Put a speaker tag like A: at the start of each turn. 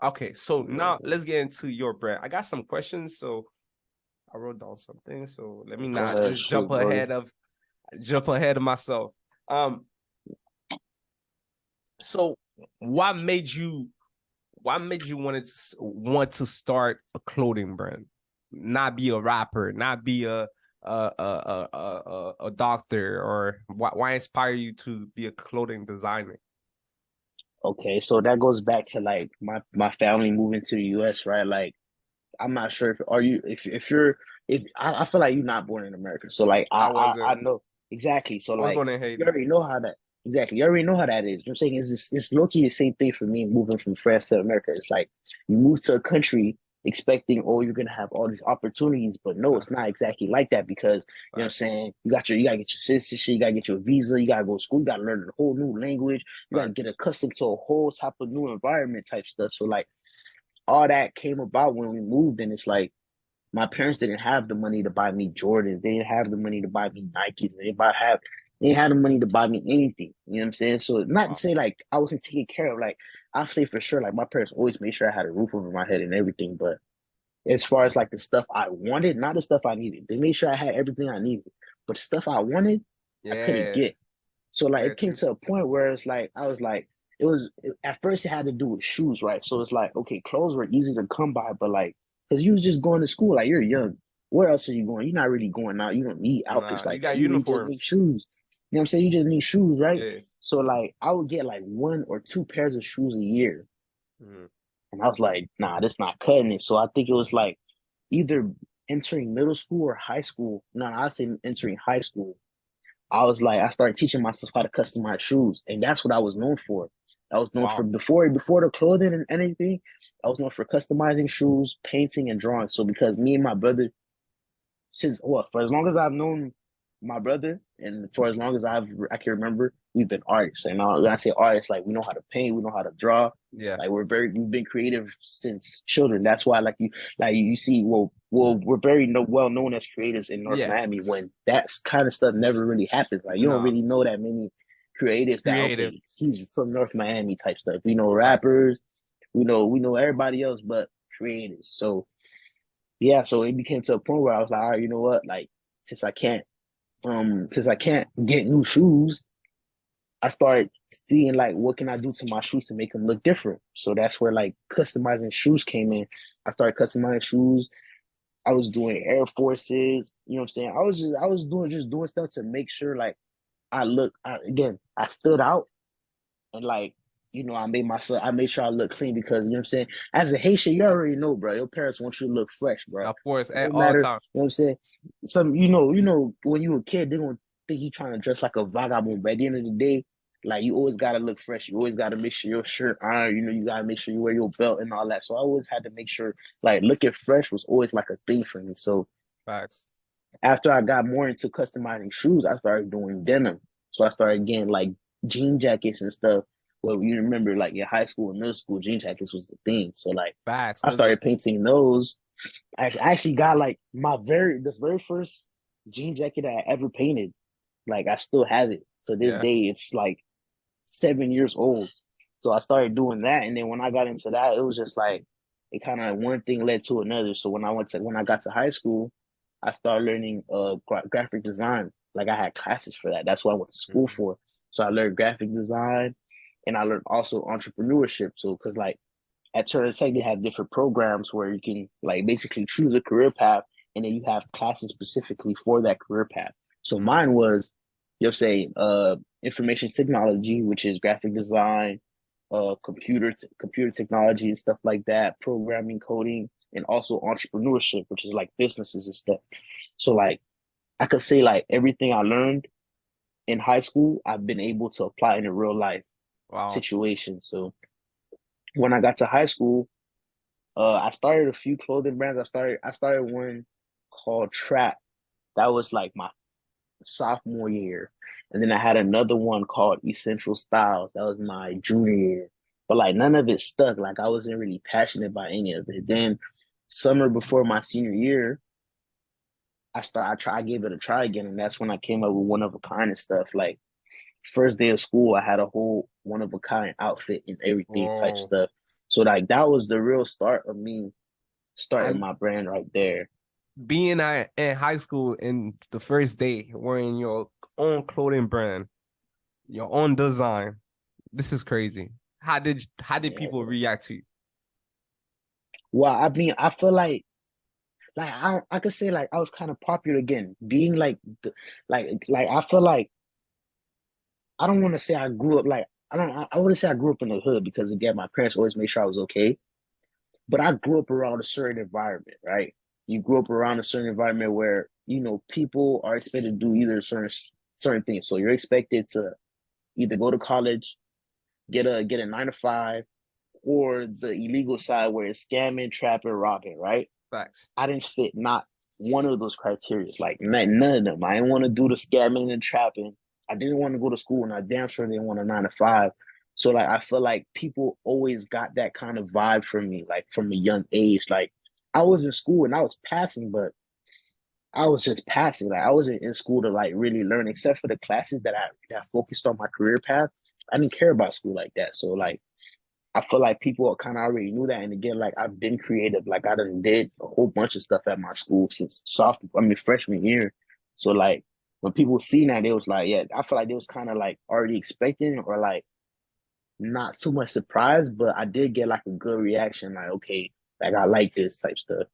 A: Okay, so now let's get into your brand. I got some questions, so I wrote down something. So let me
B: Go
A: not
B: ahead,
A: just
B: shoot, Brody.
A: jump ahead of myself. Um, so what made you want to start a clothing brand, not be a rapper, not be a doctor, or why inspire you to be a clothing designer?
B: Okay, so that goes back to like my family moving to the US, right? Like I'm not sure if are you if you're if I feel like you're not born in America. So like
A: I
B: I
A: wasn't.
B: know exactly. So
A: I was
B: like
A: born in
B: you
A: Haiti.
B: already know how that exactly. You already know how that is. You know what I'm saying is it's low key the same thing for me moving from France to America. It's like you move to a country expecting, oh, you're gonna have all these opportunities, but no, it's not exactly like that because you know what I'm
A: Facts,
B: saying, you gotta get your citizenship, you gotta get your visa, you gotta go to school, you gotta learn a whole new language, you gotta
A: facts.
B: get accustomed to a whole type of new environment type stuff. So like all that came about when we moved, and it's like my parents didn't have the money to buy me Jordans. They didn't have the money to buy me Nikes. They didn't have the money to buy me anything. You know what I'm saying? So not to
A: Wow.
B: say like I wasn't taken care of. Like I say for sure, like my parents always made sure I had a roof over my head and everything. But as far as like the stuff I wanted, not the stuff I needed. They made sure I had everything I needed. But the stuff I wanted, I couldn't
A: Yeah,
B: get. So like it
A: get
B: came
A: you.
B: to a point where it's like I was like at first it had to do with shoes, right? So it's like okay, clothes were easy to come by, but like because you was just going to school, like you're young. Where else are you going? You're not really going out. You don't need outfits
A: Nah, you
B: like that.
A: got
B: You really just need
A: uniforms.
B: shoes. You know what I'm saying? You just need shoes, right?
A: Yeah.
B: So like I would get like one or two pairs of shoes a year.
A: Mhm.
B: And I was like, nah, that's not cutting it. So I think it was like either entering middle school or high school. No, I say entering high school. I started teaching myself how to customize shoes, and that's what I was known for. I was known for
A: Wow.
B: before the clothing and anything. I was known for customizing shoes, painting, and drawing. So because me and my brother, since what for as long as I've known my brother, and for as long as I can remember, we've been artists. And when I say artists, like we know how to paint, we know how to draw.
A: Yeah.
B: Like we've been creative since children. That's why you see we're very well known as creatives in North
A: Yeah.
B: Miami when that kind of stuff never really happens. Like you don't
A: Nah.
B: really know that many creatives that
A: Creative.
B: okay he's from North Miami type stuff. We know
A: Facts.
B: rappers, we know everybody else but creatives. So yeah, so it became to a point where I was like, all right, you know what? Like, since I can't, since I can't get new shoes, I started seeing like what can I do to my shoes to make them look different. So that's where like customizing shoes came in. I started customizing shoes. I was doing Air Forces. You know what I'm saying? I was doing stuff to make sure like I stood out and like I made sure I look clean because you know what I'm saying. As a Haitian, you already know, bro. Your parents want you to look fresh, bro.
A: Of course,
B: No
A: all the
B: matter,
A: time.
B: you know what I'm saying. When you a kid, they don't think you trying to dress like a vagabond. But at the end of the day, like you always gotta look fresh. You always gotta make sure your shirt iron. You gotta make sure you wear your belt and all that. So I always had to make sure like looking fresh was always like a thing for me. So
A: Facts.
B: after I got more into customizing shoes, I started doing denim. So I started getting like jean jackets and stuff. Well, you remember like in high school and middle school, jean jackets was the thing. So like
A: Facts.
B: I
A: Cause
B: started painting those. I actually got like the very first jean jacket I ever painted. Like I still have it. To this
A: yeah.
B: day, it's like 7 years old. So I started doing that, and then when I got into that, it was just like it kind of one thing led to another. So when I got to high school, I started learning graphic design. Like I had classes for that. That's what I went to school
A: Mhm.
B: for. So I learned graphic design, and I learned also entrepreneurship. So because like at Turner Tech, they have different programs where you can like basically choose a career path, and then you have classes specifically for that career path. So mine was, you'll say, information technology, which is graphic design, computer technology and stuff like that, programming, coding, and also entrepreneurship, which is like businesses and stuff. So like I could say like everything I learned in high school, I've been able to apply in a real life
A: Wow.
B: situation. So when I got to high school, I started a few clothing brands. I started one called Trap. That was like my sophomore year. And then I had another one called Essential Styles. That was my junior year. But like none of it stuck. Like I wasn't really passionate about any of it. Then summer before my senior year, I gave it a try again, and that's when I came up with one of a kind and stuff. Like first day of school, I had a whole one of a kind outfit and everything type
A: Whoa.
B: stuff. So like that was the real start of me starting
A: And
B: my brand right there.
A: being in high school in the first day wearing your own clothing brand, your own design. This is crazy. How did
B: Yeah.
A: people react to you?
B: Well, I mean, I feel like I could say like I was kind of popular again, being like like I feel like I don't want to say I grew up like I wouldn't say I grew up in the hood because again my parents always made sure I was okay, but I grew up around a certain environment, right? You grew up around a certain environment where people are expected to do either certain things. So you're expected to either go to college, get a 9 to 5, or the illegal side where it's scamming, trapping, robbing, right?
A: Facts.
B: I didn't fit not one of those criteria. Like none of them. I didn't want to do the scamming and trapping. I didn't want to go to school, and I damn sure didn't want a 9 to 5. So like I feel like people always got that kind of vibe from me, like from a young age. Like I was in school and I was passing, but I was just passing. Like I wasn't in school to like really learn, except for the classes that focused on my career path. I didn't care about school like that. So like I feel like people kind of already knew that. And again, like I've been creative. Like I done did a whole bunch of stuff at my school since freshman year. So like when people seen that, they was like, yeah, I feel like they was kind of like already expecting or like not so much surprised, but I did get like a good reaction. Like, okay, like I like this type stuff.